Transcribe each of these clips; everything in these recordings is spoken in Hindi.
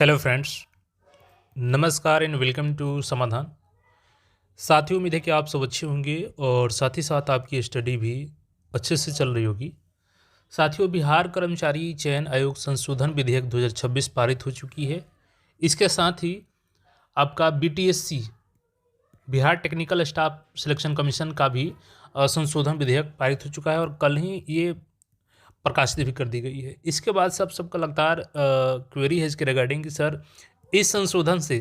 हेलो फ्रेंड्स, नमस्कार एंड वेलकम टू समाधान। साथियों, उम्मीद है कि आप सब अच्छे होंगे और साथ ही साथ आपकी स्टडी भी अच्छे से चल रही होगी। साथियों, बिहार कर्मचारी चयन आयोग संशोधन विधेयक 2026 पारित हो चुकी है। इसके साथ ही आपका BTSC Bihar technical staff selection commission का भी संशोधन विधेयक पारित हो चुका है और कल ही ये प्रकाशित भी कर दी गई है। इसके बाद सबका लगातार क्वेरी है इसके रिगार्डिंग कि सर, इस संशोधन से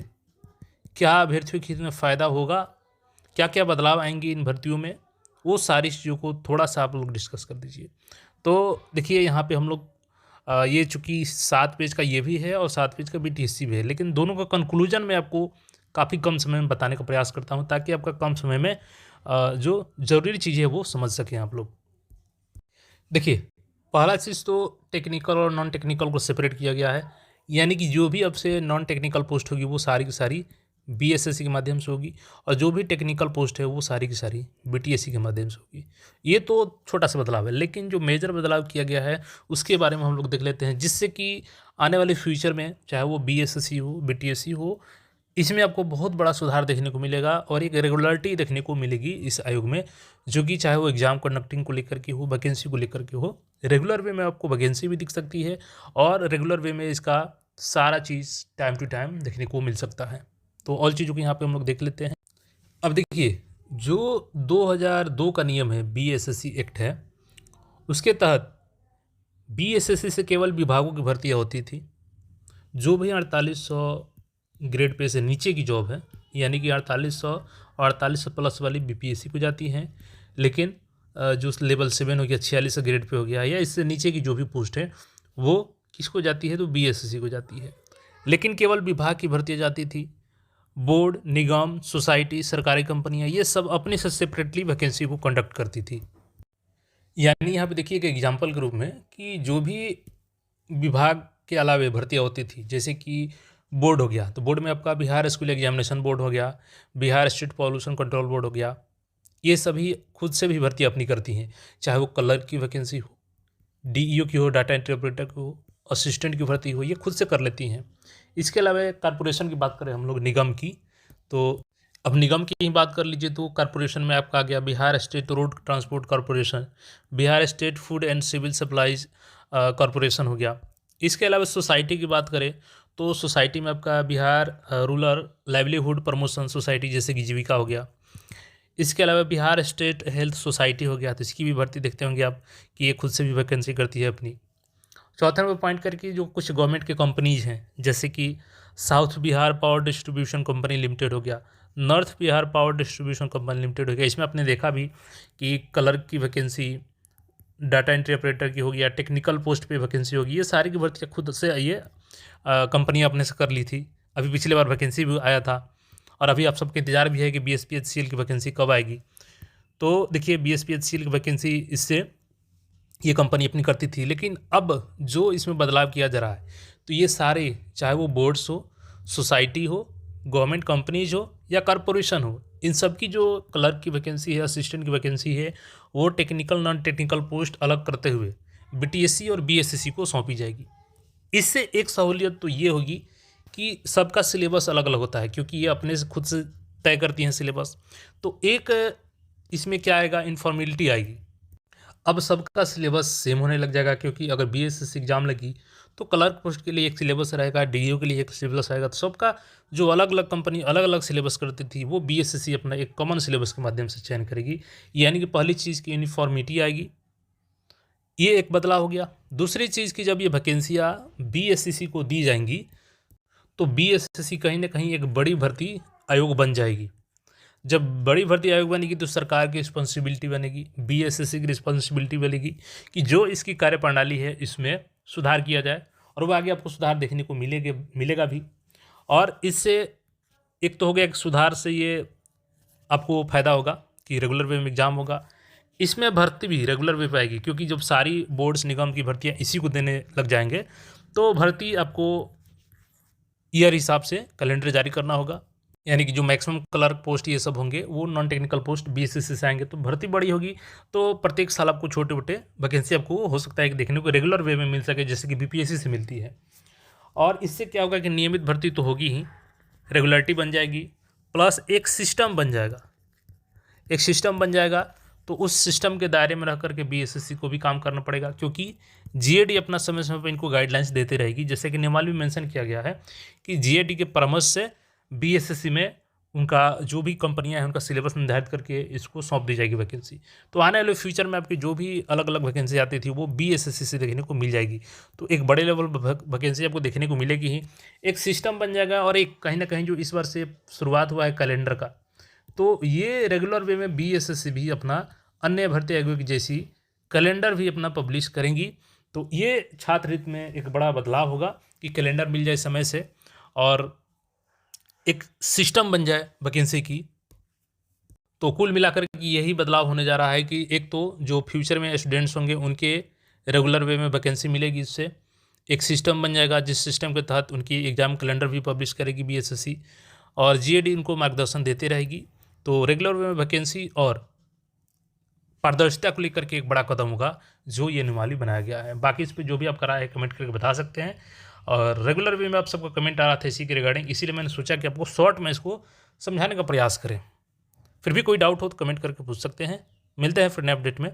क्या अभ्यर्थियों की में फ़ायदा होगा, क्या क्या बदलाव आएंगे इन भर्तियों में, वो सारी चीज़ों को थोड़ा सा आप लोग डिस्कस कर दीजिए। तो देखिए, यहाँ पे हम लोग ये चूँकि 7 पेज का ये भी है और 7 पेज का बीटीएससी भी है, लेकिन दोनों का कंक्लूजन मैं आपको काफ़ी कम समय में बताने का प्रयास करता हूँ ताकि आपका कम समय में जो ज़रूरी चीज़ें हैं वो समझ सकें आप लोग। देखिए, पहला चीज़ तो टेक्निकल और नॉन टेक्निकल को सेपरेट किया गया है, यानी कि जो भी अब से नॉन टेक्निकल पोस्ट होगी वो सारी की सारी बीएसएससी के माध्यम से होगी और जो भी टेक्निकल पोस्ट है वो सारी की सारी बीटीएससी के माध्यम से होगी। ये तो छोटा सा बदलाव है, लेकिन जो मेजर बदलाव किया गया है उसके बारे में हम लोग देख लेते हैं, जिससे कि आने वाले फ्यूचर में चाहे वो बीएसएससी हो, बीटीएससी हो, इसमें आपको बहुत बड़ा सुधार देखने को मिलेगा और एक रेगुलरिटी देखने को मिलेगी इस आयोग में, जो कि चाहे वो एग्ज़ाम कंडक्टिंग को लेकर के हो, वैकेंसी को लेकर के हो। रेगुलर वे में आपको वैकेंसी भी दिख सकती है और रेगुलर वे में इसका सारा चीज़ टाइम टू टाइम देखने को मिल सकता है। तो ऑल चीज़ों को यहाँ पे हम लोग देख लेते हैं। अब देखिए, जो 2002 का नियम है, बीएसएससी एक्ट है, उसके तहत बीएसएससी से केवल विभागों की भर्तियाँ होती थी। जो भी 4800 ग्रेड पे से नीचे की जॉब है, यानी कि 4800 और 4800 प्लस वाली बीपीएससी को जाती हैं, लेकिन जो लेवल 7 हो गया, 46 ग्रेड पे हो गया, या इससे नीचे की जो भी पोस्ट है वो किसको जाती है, तो बीएसएससी को जाती है। लेकिन केवल विभाग की भर्तियाँ जाती थी। बोर्ड, निगम, सोसाइटी, सरकारी कंपनियां, ये सब अपने से सेपरेटली वैकेंसी को कंडक्ट करती थी। यानी यहाँ पे देखिए एक एग्जाम्पल के रूप में कि जो भी विभाग के अलावे भर्तियाँ होती थी, जैसे कि बोर्ड हो गया, तो बोर्ड में आपका बिहार स्कूल एग्जामिनेशन बोर्ड हो गया, Bihar state pollution control board हो गया, ये सभी खुद से भी भर्ती अपनी करती हैं, चाहे वो क्लर्क की वैकेंसी हो, डीईओ की हो, डाटा एंट्री ऑपरेटर की हो, असिस्टेंट की भर्ती हो, ये खुद से कर लेती हैं। इसके अलावा कारपोरेशन की बात करें हम लोग, निगम की, तो अब निगम की ही बात कर लीजिए तो कारपोरेशन में आपका आ गया Bihar state road transport corporation, Bihar state food and civil supplies corporation हो गया। इसके अलावा सोसाइटी की बात करें तो सोसाइटी में आपका Bihar rural livelihood promotion society, जैसे कि जीविका हो गया। इसके अलावा बिहार स्टेट हेल्थ सोसाइटी हो गया, तो इसकी भी भर्ती देखते होंगे आप कि ये खुद से भी वैकेंसी करती है अपनी। चौथा नंबर पॉइंट करके जो कुछ गवर्नमेंट के कंपनीज हैं, जैसे कि south Bihar power distribution company limited हो गया, north Bihar power distribution company limited हो गया। इसमें आपने देखा भी कि क्लर्क की वैकेंसी, डाटा एंट्री ऑपरेटर की होगी या टेक्निकल पोस्ट पे वैकेंसी होगी, ये सारी की भर्ती खुद से ये कंपनियाँ अपने से कर ली थी। अभी पिछले बार वैकेंसी भी आया था और अभी आप सबके इंतजार भी है कि बीएसपीएचसीएल की वैकेंसी कब आएगी। तो देखिए, बीएसपीएचसीएल की वैकेंसी इससे ये कंपनी अपनी करती थी, लेकिन अब जो इसमें बदलाव किया जा रहा है, तो ये सारे, चाहे वो बोर्ड्स हो, सोसाइटी हो, गवर्नमेंट कंपनीज हो या कॉरपोरेशन हो, इन सब की जो क्लर्क की वैकेंसी है, असिस्टेंट की वैकेंसी है, वो टेक्निकल नॉन टेक्निकल पोस्ट अलग करते हुए बीटीएससी और बीएसएससी को सौंपी जाएगी। इससे एक सहूलियत तो ये होगी कि सबका सिलेबस अलग अलग होता है, क्योंकि ये अपने से खुद से तय करती हैं सिलेबस। तो एक इसमें क्या आएगा, इन्फॉर्मेलिटी आएगी। अब सबका सिलेबस सेम होने लग जाएगा, क्योंकि अगर बीएसएससी एग्जाम लगी तो क्लर्क पोस्ट के लिए एक सिलेबस रहेगा, डीईओ के लिए एक सिलेबस रहेगा। तो सबका जो अलग अलग कंपनी अलग अलग सिलेबस करती थी, वो बीएसएससी अपना एक कॉमन सिलेबस के माध्यम से चयन करेगी। यानी कि पहली चीज़ की यूनिफॉर्मिटी आएगी, ये एक बदलाव हो गया। दूसरी चीज़ की जब ये वैकेंसियाँ बीएसएससी को दी जाएंगी तो बीएसएससी कहीं ना कहीं एक बड़ी भर्ती आयोग बन जाएगी। जब बड़ी भर्ती आयोग बनेगी तो सरकार की रिस्पॉन्सिबिलिटी बनेगी, बीएसएससी की रिस्पॉन्सिबिलिटी बनेगी कि जो इसकी कार्यप्रणाली है इसमें सुधार किया जाए, और वो आगे आपको सुधार देखने को मिलेगा भी। और इससे एक तो हो गया कि सुधार से ये आपको फ़ायदा होगा कि रेगुलर वे में एग्ज़ाम होगा, इसमें भर्ती भी रेगुलर वे पर आएगी, क्योंकि जब सारी बोर्ड्स निगम की भर्तियाँ इसी को देने लग जाएंगे तो भर्ती आपको ईयर हिसाब से कैलेंडर जारी करना होगा। यानी कि जो मैक्सिमम क्लर्क पोस्ट ये सब होंगे वो नॉन टेक्निकल पोस्ट बीएसएससी से आएंगे, तो भर्ती बड़ी होगी। तो प्रत्येक साल आपको छोटे छोटे वैकेंसी आपको हो सकता है कि देखने को रेगुलर वे में मिल सके, जैसे कि बीपीएससी से मिलती है। और इससे क्या होगा कि नियमित भर्ती तो होगी ही, रेगुलरिटी बन जाएगी, प्लस एक सिस्टम बन जाएगा। एक सिस्टम बन जाएगा तो उस सिस्टम के दायरे में रह करके बीएसएससी को भी काम करना पड़ेगा, क्योंकि जीएडी अपना समय समय पर इनको गाइडलाइंस देते रहेगी। जैसे कि नियमावली में मेंशन किया गया है कि जीएडी के परामर्श से बीएसएससी में उनका जो भी कंपनियां हैं उनका सिलेबस निर्धारित करके इसको सौंप दी जाएगी वैकेंसी। तो आने वाले फ्यूचर में आपकी जो भी अलग अलग वैकेंसी आती थी वो बीएसएससी से देखने को मिल जाएगी। तो एक बड़े लेवल वैकेंसी आपको देखने को मिलेगी ही, एक सिस्टम बन जाएगा। और एक कहीं ना कहीं जो इस बार से शुरुआत हुआ है कैलेंडर का, तो ये रेगुलर वे में बीएसएससी भी अपना अन्य भर्ती आयोग की जैसी कैलेंडर भी अपना पब्लिश करेंगी। तो ये छात्र हित में एक बड़ा बदलाव होगा कि कैलेंडर मिल जाए समय से और एक सिस्टम बन जाए वैकेंसी की। तो कुल मिलाकर के यही बदलाव होने जा रहा है कि एक तो जो फ्यूचर में स्टूडेंट्स होंगे उनके रेगुलर वे में वैकेंसी मिलेगी, इससे एक सिस्टम बन जाएगा जिस सिस्टम के तहत उनकी एग्ज़ाम कैलेंडर भी पब्लिश करेगी बीएसएससी, और जीएडी उनको मार्गदर्शन देते रहेगी। तो रेगुलर वे में वैकेंसी और पारदर्शिता को लेकर के एक बड़ा कदम होगा जो ये नियमावली बनाया गया है। बाकी इस पर जो भी आप करा है कमेंट करके बता सकते हैं। और रेगुलर वे में आप सबका कमेंट आ रहा था इसी के रिगार्डिंग, इसीलिए मैंने सोचा कि आपको शॉर्ट में इसको समझाने का प्रयास करें। फिर भी कोई डाउट हो तो कमेंट करके पूछ सकते हैं। मिलते हैं फिर नए अपडेट में।